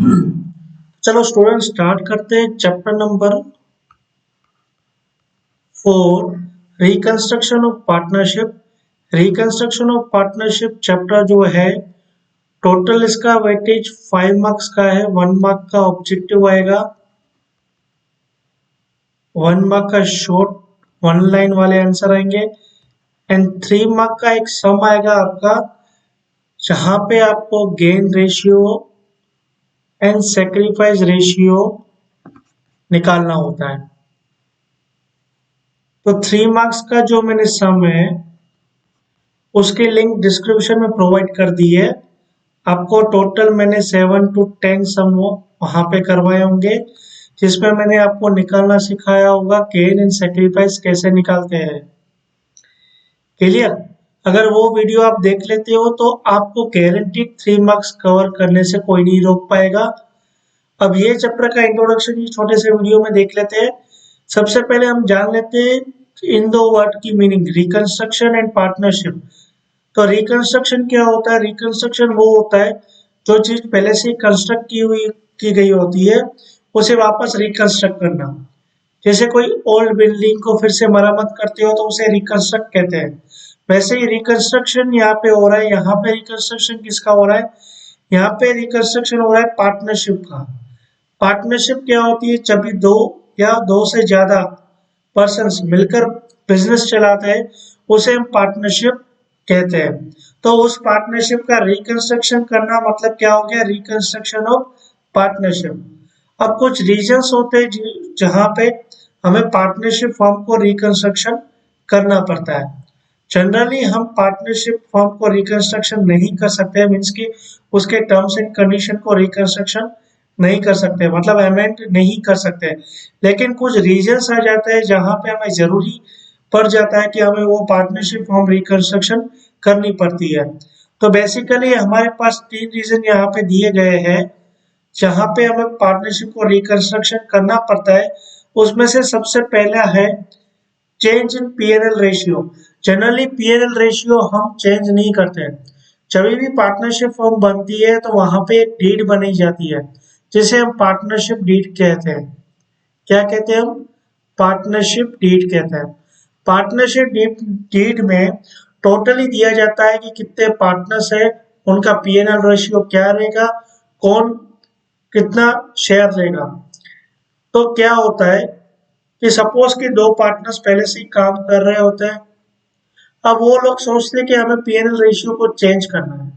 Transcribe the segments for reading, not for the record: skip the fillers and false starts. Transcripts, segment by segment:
चलो student start करते हैं chapter number 4 reconstruction of partnership. Reconstruction of partnership chapter जो है टोटल इसका वेटेज 5 मार्क्स का है। 1 मार्क का ऑब्जेक्टिव आएगा, 1 मार्क का शॉर्ट 1 लाइन वाले आंसर आएंगे एंड 3 मार्क का एक सम आएगा आपका, जहां पे आपको gain ratio and sacrifice ratio निकालना होता है। तो 3 मार्क्स का जो मैंने सम है उसके लिंक डिस्क्रिप्शन में प्रोवाइड कर दी है। आपको टोटल मैंने 7 to 10 सम वहां पे करवाए होंगे, जिसमें मैंने आपको निकालना सिखाया होगा गेन एंड सेक्रीफाइस कैसे निकालते हैं। क्लियर? अगर वो वीडियो आप देख लेते हो तो आपको गारंटीड 3 मार्क्स कवर करने से कोई नहीं रोक पाएगा। अब ये चैप्टर का इंट्रोडक्शन ये छोटे से वीडियो में देख लेते हैं। सबसे पहले हम जान लेते हैं इन दो वर्ड की मीनिंग, रिकंस्ट्रक्शन एंड पार्टनरशिप। तो रिकंस्ट्रक्शन क्या होता है? रिकंस्ट्रक्शन वो होता है जो चीज पहले से कंस्ट्रक्ट की गई होती है उसे वापस रिकंस्ट्रक्ट करना। जैसे कोई ओल्ड बिल्डिंग को फिर से मरम्मत करते हो तो उसे रिकंस्ट्रक्ट कहते हैं। वैसे ही रिकंस्ट्रक्शन यहाँ पे हो रहा है। यहाँ पे रिकंस्ट्रक्शन किसका हो रहा है? यहाँ पे रिकंस्ट्रक्शन हो रहा है पार्टनरशिप का। पार्टनरशिप क्या होती है? जब भी दो या दो से ज्यादा पर्सन्स मिलकर बिजनेस चलाते हैं उसे हम पार्टनरशिप कहते हैं। तो उस पार्टनरशिप का रिकंस्ट्रक्शन करना मतलब क्या हो गया? Reconstruction of partnership. अब कुछ रीजंस होते हैं जहां पे हमें पार्टनरशिप फॉर्म को रिकंस्ट्रक्शन करना पड़ता है। जनरली हम पार्टनरशिप फॉर्म को रिकंस्ट्रक्शन नहीं कर सकते, मीन्स कि उसके टर्म्स एंड कंडीशन को रिकंस्ट्रक्शन नहीं कर सकते, मतलब अमेंड नहीं कर सकते। लेकिन कुछ रीजंस आ जाते हैं जहां पे हमें जरूरी पड़ जाता है कि हमें वो पार्टनरशिप फॉर्म रिकंस्ट्रक्शन करनी पड़ती है। तो बेसिकली हमारे पास 3 रीजन यहाँ पे दिए गए हैं जहां पे हमें पार्टनरशिप को रिकंस्ट्रक्शन करना पड़ता है। उसमें से सबसे पहला है change in PNL ratio. Generally PNL ratio हम चेंज नहीं करते हैं। जब भी पार्टनरशिप फॉर्म बनती है तो वहां पे एक डीड बनाई जाती है जिसे हम पार्टनरशिप डीड कहते हैं। क्या कहते हैं हम? पार्टनरशिप डीड कहते हैं। पार्टनरशिप डीड में टोटली दिया जाता है कि कितने पार्टनर्स है, उनका पीएनएल रेशियो क्या रहेगा, कौन कितना शेयर लेगा। तो क्या होता है कि सपोज कि 2 पार्टनर्स पहले से ही काम कर रहे होते हैं। अब वो लोग सोचते हैं कि हमें पीएनएल रेशियो को चेंज करना है।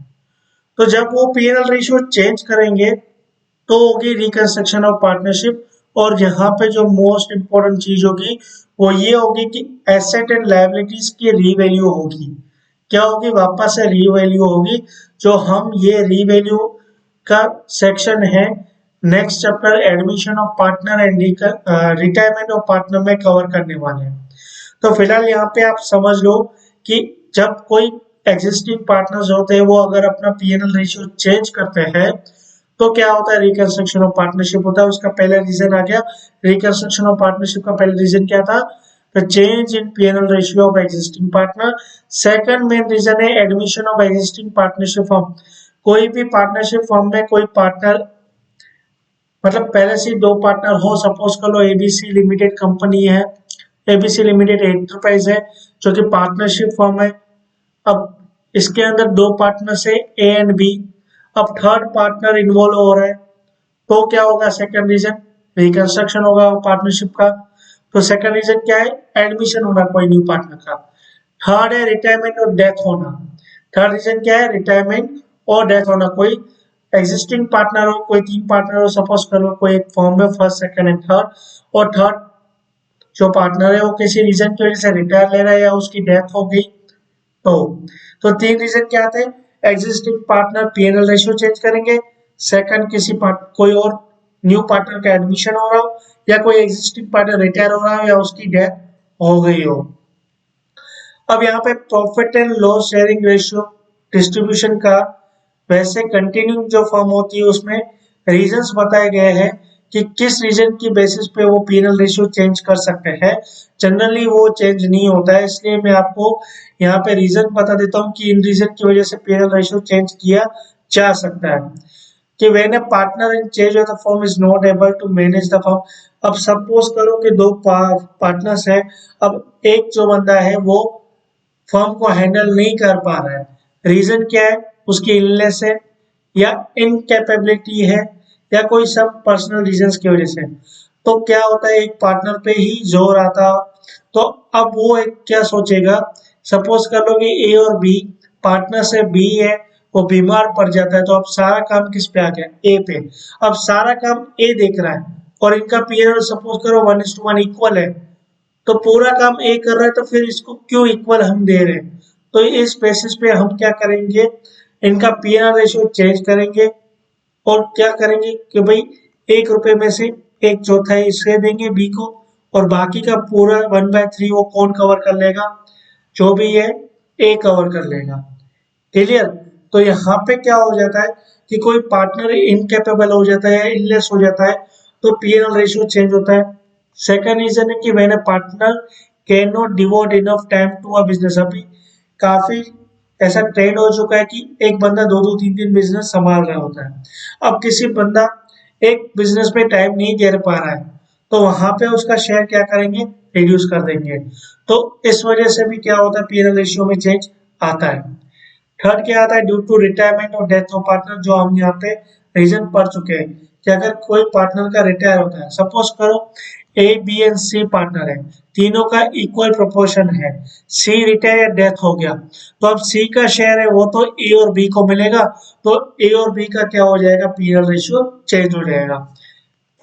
तो जब वो पीएनएल रेशियो चेंज करेंगे तो होगी रिकंस्ट्रक्शन ऑफ पार्टनरशिप। और यहाँ पे जो मोस्ट इम्पोर्टेंट चीज होगी वो ये होगी कि एसेट एंड लायबिलिटीज की रीवैल्यू होगी। क्या होगी? वापस से रीवैल्यू होगी, जो हम ये रीवैल्यू का सेक्शन है next chapter admission of partner and retirement of partner में कवर करने वाले हैं। तो फिलहाल यहाँ पे आप समझ लो कि जब कोई एग्जिस्टिंग पार्टनर्स होते हैं वो अगर अपना पीएनएल रेशियो चेंज करते हैं तो क्या होता है? रिकंस्ट्रक्शन ऑफ पार्टनरशिप होता है। उसका पहला रीजन आ गया रिकंस्ट्रक्शन ऑफ पार्टनरशिप का पहला रीजन क्या था? The change in PNL ratio of existing partner. Second main reason है admission of existing partnership form. कोई भी पार्टनरशिप फॉर्म में कोई पार्टनर, मतलब पहले से 2 पार्टनर हो, सपोज कर लो एबीसी लिमिटेड कंपनी है, एबीसी लिमिटेड एंटरप्राइज है जो कि पार्टनरशिप फॉर्म है। अब इसके अंदर 2 पार्टनर्स है ए एंड बी। अब थर्ड पार्टनर इन्वॉल्व हो रहा है तो क्या होगा? सेकंड रीजन रिकंस्ट्रक्शन होगा पार्टनरशिप का। तो सेकंड रीजन क्या है? एडमिशन होना कोई न्यू पार्टनर का। थर्ड है रिटायरमेंट और डेथ होना। थर्ड रीजन क्या है? रिटायरमेंट और डेथ होना। कोई एग्जिस्टिंग पार्टनर हो, कोई 3 पार्टनर हो, सपोज करो कोई एक फॉर्म में फर्स्ट सेकंड एंड थर्ड, और थर्ड जो पार्टनर है वो किसी रीजन की वजह से रिटायर ले रहा है या उसकी डेथ हो गई तो 3 रीजन क्या आते हैं? Existing partner PNL ratio change करेंगे, सेकंड किसी कोई और न्यू पार्टनर का एडमिशन हो रहा हो, या कोई एग्जिस्टिंग पार्टनर रिटायर हो रहा हो या उसकी डेथ हो गई हो। अब यहाँ पे profit and loss sharing ratio distribution का वैसे कंटिन्यूइंग जो फॉर्म होती है उसमें रीजंस बताए गए हैं कि किस रीजन की बेसिस पे वो पीएनएल रेशियो चेंज कर सकते हैं। जनरली वो चेंज नहीं होता है, इसलिए मैं आपको यहाँ पे रीजन बता देता हूँ कि इन रीजन की वजह से पीएनएल रेशियो चेंज किया जा सकता है। कि when a partner in change of the firm is not able to manage the firm. अब सपोज करो कि दो पार्टनर्स है, अब एक जो बंदा है वो फर्म को हैंडल नहीं कर पा रहा है। रीजन क्या है? उसकी इलनेस है या इनकैपेबिलिटी है या कोई सब पर्सनल रीजंस की वजह से। तो क्या होता है, एक पार्टनर पे ही जोर आता। तो अब वो एक क्या सोचेगा, सपोज कर लो कि ए और बी, पार्टनर से बी है, वो बीमार पड़ जाता है, तो अब सारा काम किस पे आ गया? ए पे। अब सारा काम ए देख रहा है और इनका पीएनएल सपोज करो 1:1 इक्वल है, तो पूरा काम ए कर रहा है, तो फिर इसको क्यों इक्वल हम दे रहे हैं? तो इस बेसिस पे हम क्या करेंगे, इनका पीएनआर रेशियो चेंज करेंगे और क्या करेंगे कि भाई 1 रुपए में से 1/4 इसे देंगे बी को, और बाकी का पूरा 1/3 वो कौन कवर कर लेगा? जो भी है ए कवर कर लेगा। क्लियर? तो यहाँ पे क्या हो जाता है कि कोई पार्टनर इनकेपेबल हो जाता है, इलनेस हो जाता है, तो पीएनएल रेशियो चेंज होता है। सेकंड रीजन है कि when a partner can not devote enough time to a business. अभी काफी ऐसा ट्रेंड हो चुका है कि एक बंदा 2-2 3-3 बिजनेस संभाल रहा होता है। अब किसी बंदा एक बिजनेस पे टाइम नहीं दे पा रहा है, तो वहां पे उसका शेयर क्या करेंगे? रिड्यूस कर देंगे। तो इस वजह से भी क्या होता है, पीएनएल रेशियो में चेंज आता है। थर्ड क्या आता है? ड्यू टू रिटायरमेंट और डेथ ऑफ पार्टनर, जो हम यहाँ पे रीजन पढ़ चुके हैं कि अगर कोई पार्टनर का रिटायर होता है, सपोज करो A B and C partner है, तीनों का इक्वल प्रोपोर्शन है, सी रिटायर या डेथ हो गया, तो अब सी का शेयर है वो तो ए और बी को मिलेगा, तो ए और बी का क्या हो जाएगा? पीएनएल रेशियो चेंज हो जाएगा।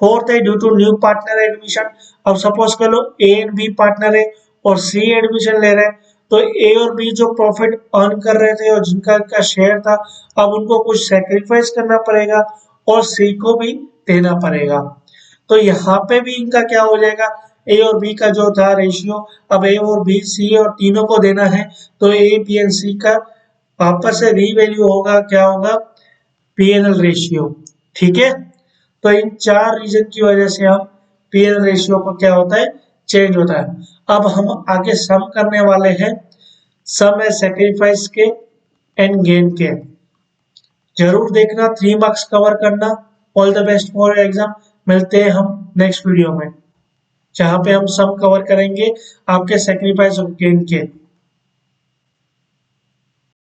फोर्थ है due to new partner admission. अब सपोज कर लो ए एंड बी पार्टनर है और सी एडमिशन ले रहे हैं, तो ए और बी जो प्रॉफिट अर्न कर रहे थे और जिनका का शेयर था, अब उनको कुछ सेक्रीफाइस करना पड़ेगा और सी को भी देना पड़ेगा। तो यहाँ पे भी इनका क्या हो जाएगा? ए और बी का जो था रेशियो, अब ए और बी सी और तीनों को देना है, तो ए बी एंड सी का वापस से रीवैल्यू होगा, क्या होगा? PNL ratio. ठीक है? तो इन चार रीजन की वजह से हम पीएनएल रेशियो को क्या होता है? चेंज होता है। अब हम आगे सम करने वाले हैं, सम है सेक्रीफाइस के एंड गेन के। जरूर देखना, 3 मार्क्स कवर करना। All the best for exam. मिलते हैं हम नेक्स्ट वीडियो में, जहां पे हम सम कवर करेंगे आपके सेक्रीफाइस और गेन के।